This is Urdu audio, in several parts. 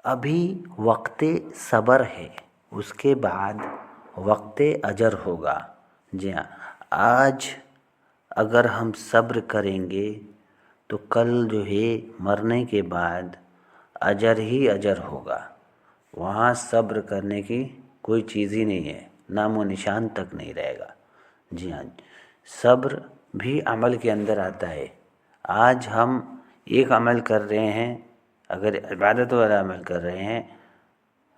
ابھی وقت صبر ہے، اس کے بعد وقت اجر ہوگا۔ جی ہاں، آج اگر ہم صبر کریں گے تو کل جو ہے مرنے کے بعد اجر ہی اجر ہوگا، وہاں صبر کرنے کی کوئی چیز ہی نہیں ہے، نام و نشان تک نہیں رہے گا۔ جی ہاں، صبر بھی عمل کے اندر آتا ہے۔ آج ہم ایک عمل کر رہے ہیں، اگر عبادت والا عمل کر رہے ہیں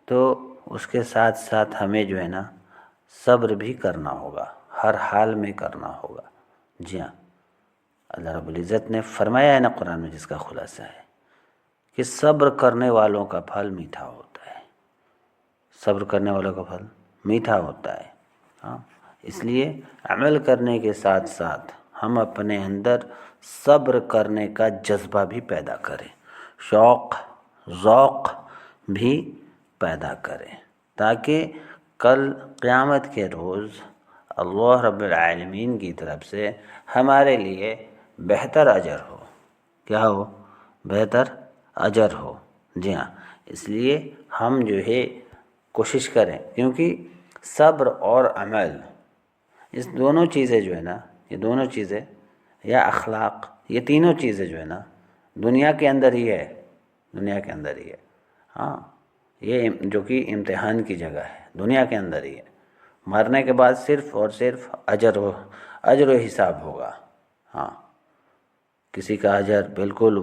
تو اس کے ساتھ ساتھ ہمیں جو ہے نا صبر بھی کرنا ہوگا، ہر حال میں کرنا ہوگا۔ جی ہاں، اللہ رب العزت نے فرمایا ہے نا قرآن میں، جس کا خلاصہ ہے کہ صبر کرنے والوں کا پھل میٹھا ہوتا ہے، صبر کرنے والوں کا پھل میٹھا ہوتا ہے۔ ہاں، اس لیے عمل کرنے کے ساتھ ساتھ ہم اپنے اندر صبر کرنے کا جذبہ بھی پیدا کریں، شوق ذوق بھی پیدا کریں، تاکہ کل قیامت کے روز اللہ رب العالمین کی طرف سے ہمارے لیے بہتر اجر ہو۔ کیا ہو؟ بہتر اجر ہو۔ جی ہاں، اس لیے ہم جو ہے کوشش کریں، کیونکہ صبر اور عمل اس دونوں چیزیں جو ہے نا، یہ دونوں چیزیں یا اخلاق، یہ تینوں چیزیں جو ہے نا دنیا کے اندر ہی ہے، دنیا کے اندر ہی ہے۔ ہاں، یہ جو کہ امتحان کی جگہ ہے، دنیا کے اندر ہی ہے۔ مرنے کے بعد صرف اور صرف اجر و حساب ہوگا۔ ہاں، کسی کا اجر بالکل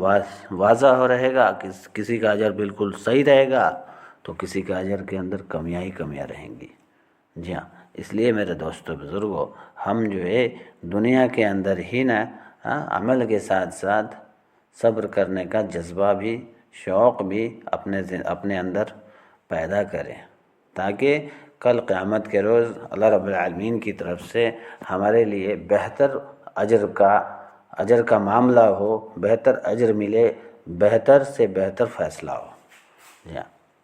واضح ہو رہے گا، کسی کا اجر بالکل صحیح رہے گا، تو کسی کا اجر کے اندر کمیاں ہی کمیاں رہیں گی۔ جی ہاں، اس لیے میرے دوستو بزرگوں، ہم جو ہے دنیا کے اندر ہی نا عمل کے ساتھ ساتھ صبر کرنے کا جذبہ بھی، شوق بھی اپنے اندر پیدا کریں، تاکہ کل قیامت کے روز اللہ رب العالمین کی طرف سے ہمارے لیے بہتر اجر کا معاملہ ہو، بہتر اجر ملے، بہتر سے بہتر فیصلہ ہو۔ جی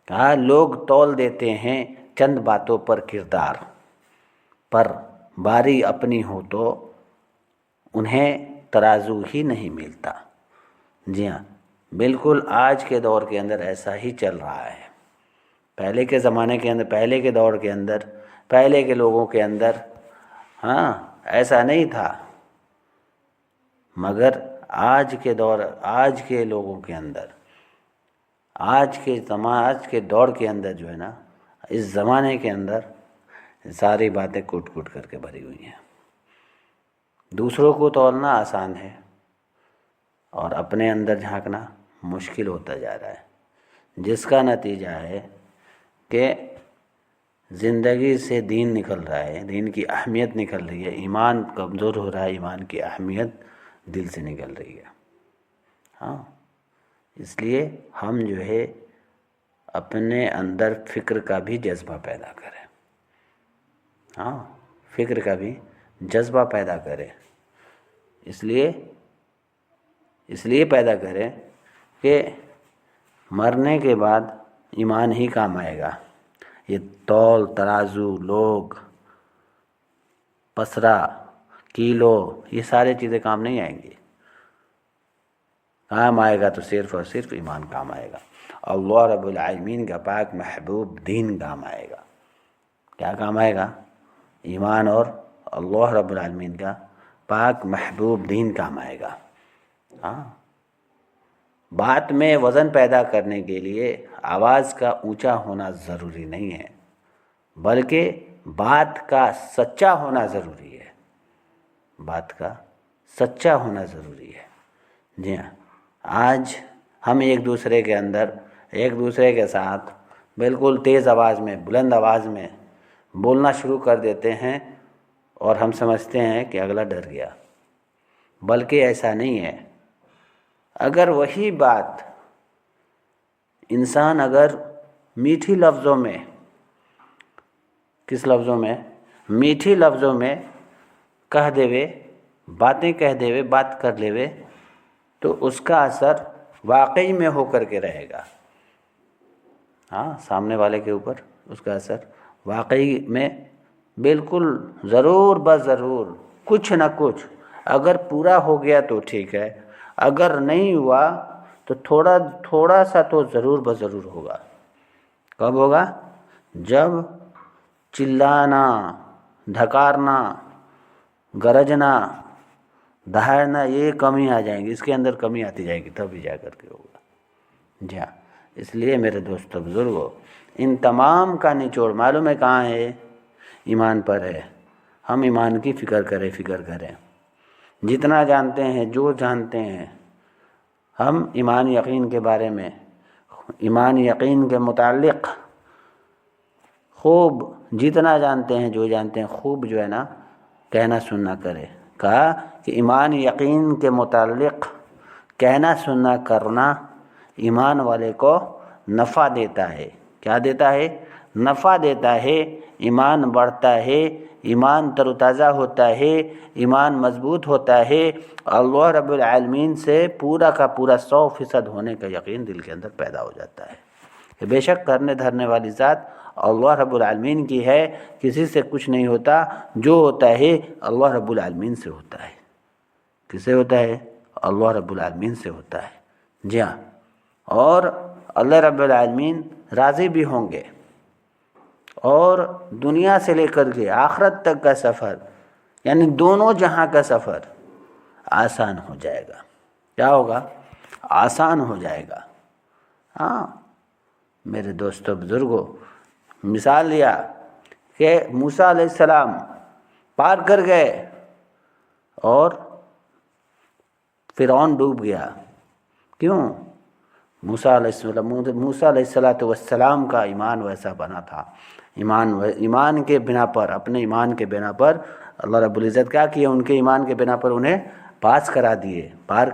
ہاں، لوگ تول دیتے ہیں چند باتوں پر کردار، پر باری اپنی ہو تو انہیں ترازو ہی نہیں ملتا۔ جی ہاں، بالکل آج کے دور کے اندر ایسا ہی چل رہا ہے۔ پہلے کے زمانے کے اندر، پہلے کے دور کے اندر، پہلے کے لوگوں کے اندر ایسا نہیں تھا، مگر آج کے لوگوں کے اندر، آج کے دور کے اندر جو ہے نا، اس زمانے کے اندر ساری باتیں کوٹ کوٹ کر کے بھری ہوئی ہیں۔ دوسروں کو تولنا آسان ہے اور اپنے اندر جھانکنا مشکل ہوتا جا رہا ہے، جس کا نتیجہ ہے کہ زندگی سے دین نکل رہا ہے، دین کی اہمیت نکل رہی ہے، ایمان کمزور ہو رہا ہے، ایمان کی اہمیت دل سے نکل رہی ہے۔ ہاں، اس لیے ہم جو ہے اپنے اندر فکر کا بھی جذبہ پیدا کریں۔ ہاں، فکر کا بھی جذبہ پیدا کریں، اس لیے پیدا کریں کہ مرنے کے بعد ایمان ہی کام آئے گا۔ یہ تول ترازو، لوگ، پسرا، کیلو، یہ سارے چیزیں کام نہیں آئیں گی۔ کام آئے گا تو صرف اور صرف ایمان کام آئے گا، اللہ رب العالمین کا پاک محبوب دین کام آئے گا۔ کیا کام آئے گا؟ ایمان اور اللہ رب العالمین کا پاک محبوب دین کام آئے گا۔ ہاں، بات میں وزن پیدا کرنے کے لیے آواز کا اونچا ہونا ضروری نہیں ہے، بلکہ بات کا سچا ہونا ضروری ہے، بات کا سچا ہونا ضروری ہے۔ جی ہاں، آج ہم ایک دوسرے کے ساتھ بالکل تیز آواز میں، بلند آواز میں بولنا شروع کر دیتے ہیں اور ہم سمجھتے ہیں کہ اگلا ڈر گیا، بلکہ ایسا نہیں ہے۔ اگر وہی بات انسان اگر میٹھی لفظوں میں، کس لفظوں میں؟ میٹھی لفظوں میں کہہ دیوے، باتیں کہہ دیوے، بات کر لیوے، تو اس کا اثر واقعی میں ہو کر کے رہے گا۔ ہاں، سامنے والے کے اوپر اس کا اثر واقعی میں بالکل ضرور بضرور کچھ نہ کچھ، اگر پورا ہو گیا تو ٹھیک ہے، اگر نہیں ہوا تو تھوڑا سا تو ضرور بضرور ہوگا. کب ہوگا؟ جب چلانا، دھکارنا، گرجنا، دہاڑنا یہ کمی آ جائیں گی، اس کے اندر کمی آتی جائے گی تب ہی جا کر کے ہوگا. جی ہاں، اس لیے میرے دوستو بزرگوں، ان تمام کا نچوڑ معلوم ہے کہاں ہے؟ ایمان پر ہے. ہم ایمان کی فکر کریں. جتنا جانتے ہیں، جو جانتے ہیں ہم ایمان یقین کے بارے میں، ایمان یقین کے متعلق خوب جتنا جانتے ہیں، جو جانتے ہیں، خوب جو ہے نا کہنا سننا کرے. کہا کہ ایمان یقین کے متعلق کہنا سننا کرنا ایمان والے کو نفع دیتا ہے. کیا دیتا ہے؟ نفع دیتا ہے. ایمان بڑھتا ہے، ایمان تر و تازہ ہوتا ہے، ایمان مضبوط ہوتا ہے. اللہ رب العالمین سے پورا کا پورا 100% ہونے کا یقین دل کے اندر پیدا ہو جاتا ہے کہ بے شک کرنے دھرنے والی ذات اللہ رب العالمین کی ہے، کسی سے کچھ نہیں ہوتا. جو ہوتا ہے اللہ رب العالمین سے ہوتا ہے. کس سے ہوتا ہے؟ اللہ رب العالمین سے ہوتا ہے. جی ہاں، اور اللہ رب العالمین راضی بھی ہوں گے، اور دنیا سے لے کر کے آخرت تک کا سفر، یعنی دونوں جہاں کا سفر آسان ہو جائے گا. کیا ہوگا؟ آسان ہو جائے گا. ہاں میرے دوستو بزرگوں، مثال لیا کہ موسیٰ علیہ السلام پار کر گئے اور فرعون ڈوب گیا. کیوں؟ موسیٰ علیہ السلام کا ایمان ویسا بنا تھا. ایمان کے بنا پر، اپنے ایمان کے بنا پر اللہ رب العزت کیا کیے؟ ان کے ایمان کے بنا پر انہیں پار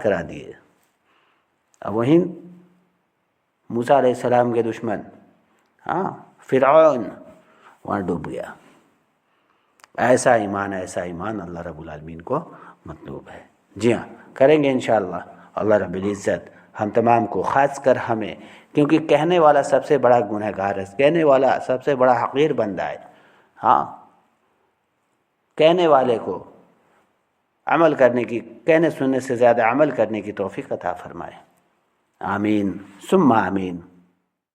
کرا دیے. اب وہیں موسیٰ علیہ السلام کے دشمن فرعون وہاں ڈوب گیا. ایسا ایمان اللہ رب العالمین کو مطلوب ہے. جی ہاں، کریں گے انشاءاللہ. اللہ رب العزت ہم تمام کو، خاص کر ہمیں، کیونکہ کہنے والا سب سے بڑا گنہگار ہے، کہنے والا سب سے بڑا حقیر بندہ ہے. ہاں، کہنے والے کو عمل کرنے کی، کہنے سننے سے زیادہ عمل کرنے کی توفیق عطا فرمائے. آمین ثم آمین.